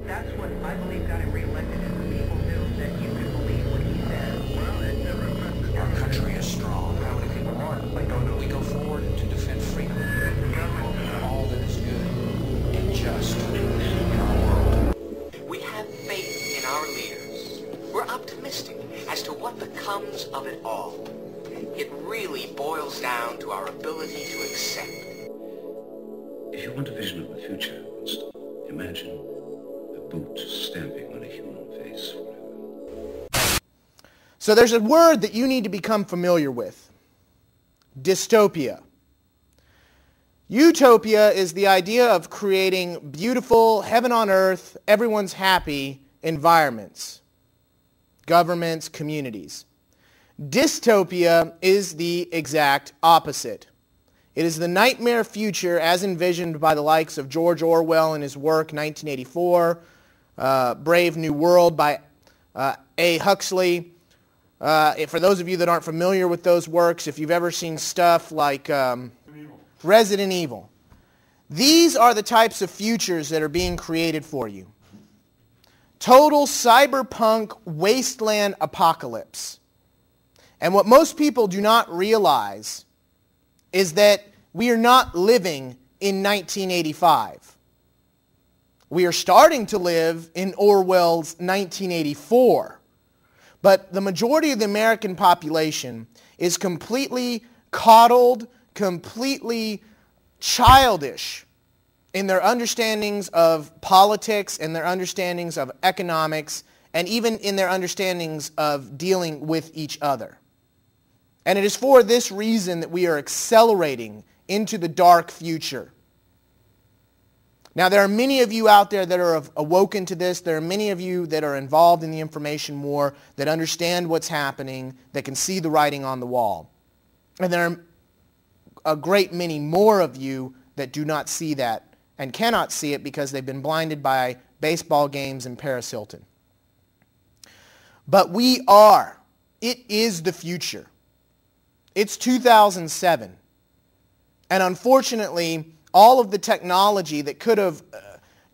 That's what I believe got him reelected, is the people knew that you could believe what he said. Well, it never affected. Our country is strong. How many people are? We go forward to defend freedom. All that is good and just in our world. We have faith in our leaders. We're optimistic as to what becomes of it all. It really boils down to our ability to accept. If you want a vision of the future, Winston, imagine a boot stamping on a human face forever. So there's a word that you need to become familiar with. Dystopia. Utopia is the idea of creating beautiful, heaven on earth, everyone's happy environments, governments, communities. Dystopia is the exact opposite. It is the nightmare future as envisioned by the likes of George Orwell in his work 1984, Brave New World by A. Huxley. For those of you that aren't familiar with those works, if you've ever seen stuff like Resident Evil, these are the types of futures that are being created for you. Total cyberpunk wasteland apocalypse. And what most people do not realize is that we are not living in 1985. We are starting to live in Orwell's 1984. But the majority of the American population is completely coddled, completely childish in their understandings of politics and their understandings of economics and even in their understandings of dealing with each other. And it is for this reason that we are accelerating into the dark future. Now, there are many of you out there that are awoken to this. There are many of you that are involved in the information war, that understand what's happening, that can see the writing on the wall. And there are a great many more of you that do not see that and cannot see it because they've been blinded by baseball games and Paris Hilton. But we are. It is the future. It's 2007. And unfortunately, all of the technology that could have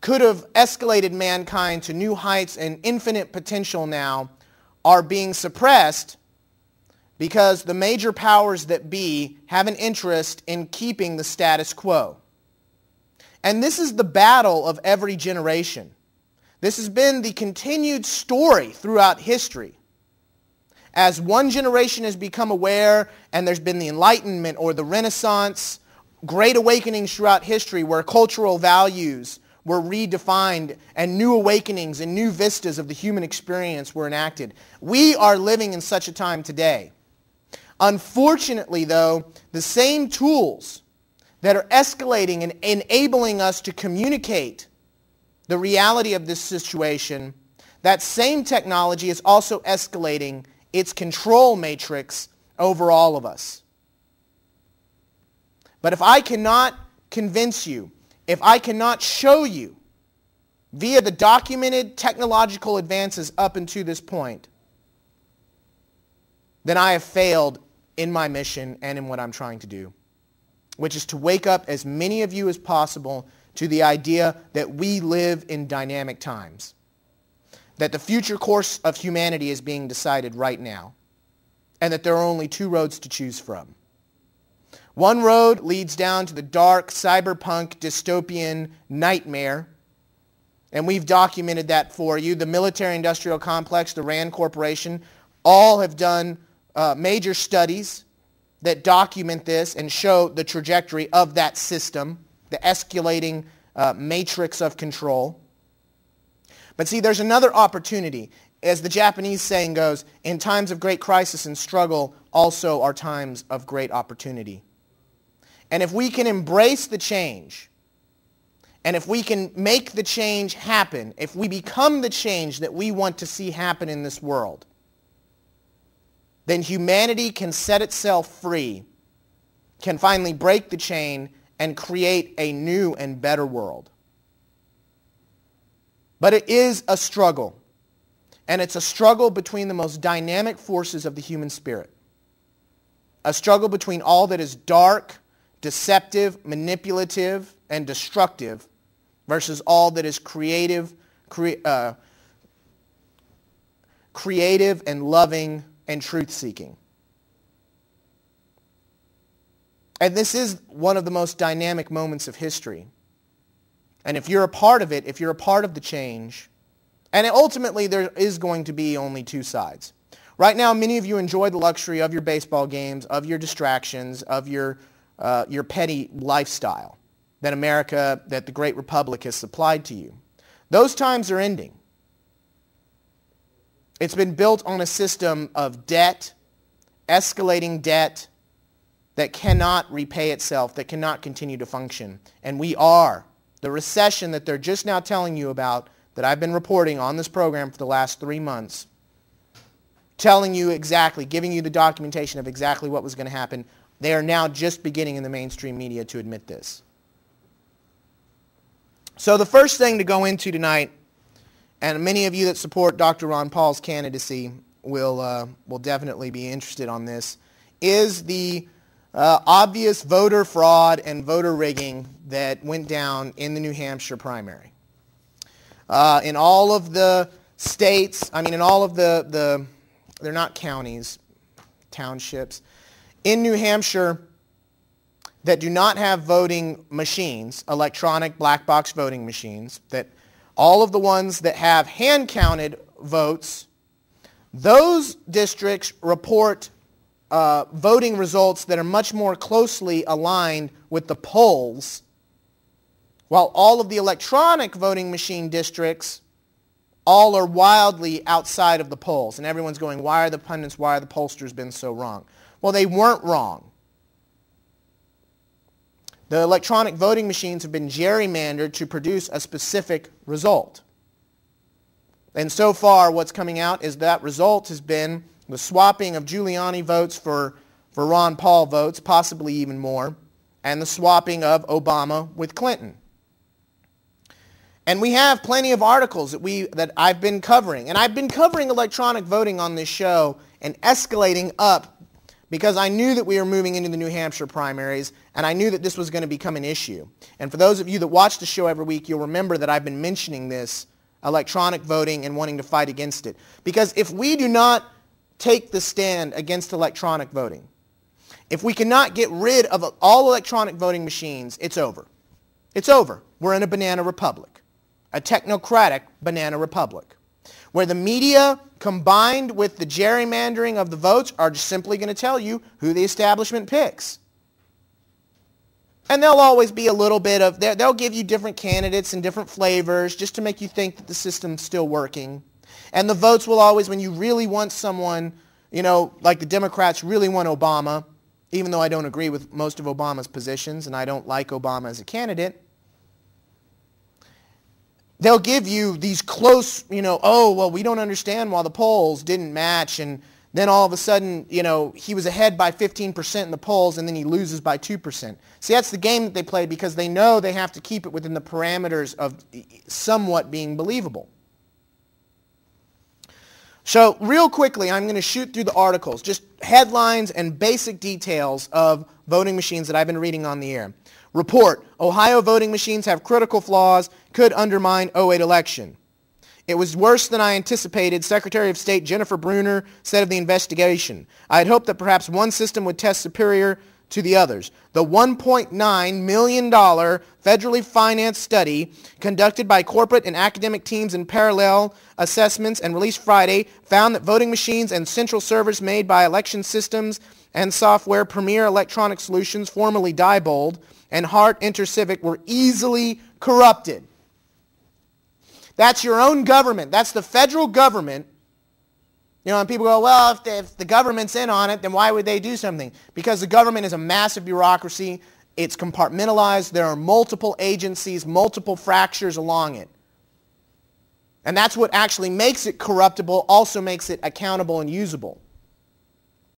escalated mankind to new heights and infinite potential now are being suppressed because the major powers that be have an interest in keeping the status quo. And this is the battle of every generation. This has been the continued story throughout history. As one generation has become aware, and there's been the Enlightenment or the Renaissance, great awakenings throughout history where cultural values were redefined and new awakenings and new vistas of the human experience were enacted. We are living in such a time today. Unfortunately, though, the same tools that are escalating and enabling us to communicate the reality of this situation, that same technology is also escalating its control matrix over all of us. But if I cannot convince you, if I cannot show you via the documented technological advances up until this point, then I have failed in my mission and in what I'm trying to do, which is to wake up as many of you as possible to the idea that we live in dynamic times, that the future course of humanity is being decided right now, and that there are only two roads to choose from. One road leads down to the dark, cyberpunk, dystopian nightmare, and we've documented that for you. The military-industrial complex, the RAND Corporation, all have done major studies that document this and show the trajectory of that system, the escalating matrix of control. But see, there's another opportunity. As the Japanese saying goes, in times of great crisis and struggle also are times of great opportunity. And if we can embrace the change, and if we can make the change happen, if we become the change that we want to see happen in this world, then humanity can set itself free, can finally break the chain, and create a new and better world. But it is a struggle. And it's a struggle between the most dynamic forces of the human spirit. A struggle between all that is dark, deceptive, manipulative, and destructive versus all that is creative and loving and truth-seeking. And this is one of the most dynamic moments of history. And if you're a part of it, if you're a part of the change, and ultimately there is going to be only two sides. Right now, many of you enjoy the luxury of your baseball games, of your distractions, of your petty lifestyle that America, that the Great Republic has supplied to you. Those times are ending. It's been built on a system of debt, escalating debt that cannot repay itself, that cannot continue to function. And we are. The recession that they're just now telling you about, that I've been reporting on this program for the last 3 months, telling you exactly, giving you the documentation of exactly what was going to happen, they are now just beginning in the mainstream media to admit this. So the first thing to go into tonight, and many of you that support Dr. Ron Paul's candidacy will definitely be interested on this, is the obvious voter fraud and voter rigging that went down in the New Hampshire primary. In all of the states, in all of the they're not counties, townships, in New Hampshire that do not have voting machines, electronic black box voting machines, that all of the ones that have hand-counted votes, those districts report voting results that are much more closely aligned with the polls, while all of the electronic voting machine districts all are wildly outside of the polls. And everyone's going, why are the pundits, why are the pollsters been so wrong? Well, they weren't wrong. The electronic voting machines have been gerrymandered to produce a specific result. And so far, what's coming out is that result has been the swapping of Giuliani votes for Ron Paul votes, possibly even more, and the swapping of Obama with Clinton. And we have plenty of articles that I've been covering. And I've been covering electronic voting on this show and escalating up because I knew that we were moving into the New Hampshire primaries, and I knew that this was going to become an issue. And for those of you that watch the show every week, you'll remember that I've been mentioning this, electronic voting, and wanting to fight against it. Because if we do not take the stand against electronic voting, if we cannot get rid of all electronic voting machines, it's over. It's over. We're in a banana republic, a technocratic banana republic, where the media combined with the gerrymandering of the votes are just simply going to tell you who the establishment picks. And there'll always be a little bit of, they'll give you different candidates and different flavors just to make you think that the system's still working. And the votes will always, when you really want someone, like the Democrats really want Obama, even though I don't agree with most of Obama's positions and I don't like Obama as a candidate, they'll give you these close, oh, well, we don't understand why the polls didn't match, and then all of a sudden, he was ahead by 15% in the polls, and then he loses by 2%. See, that's the game that they play because they know they have to keep it within the parameters of somewhat being believable. So real quickly, I'm going to shoot through the articles, just headlines and basic details of voting machines that I've been reading on the air. Report, Ohio voting machines have critical flaws, could undermine '08 election. It was worse than I anticipated, Secretary of State Jennifer Brunner said of the investigation. I had hoped that perhaps one system would test superior to the others. The $1.9 million federally financed study conducted by corporate and academic teams in parallel assessments and released Friday found that voting machines and central servers made by election systems and software Premier Electronic Solutions, formerly Diebold, and Hart InterCivic were easily corrupted. That's your own government. That's the federal government. And people go, well, if the government's in on it, then why would they do something? Because the government is a massive bureaucracy. It's compartmentalized. There are multiple agencies, multiple fractures along it. And that's what actually makes it corruptible, also makes it accountable and usable.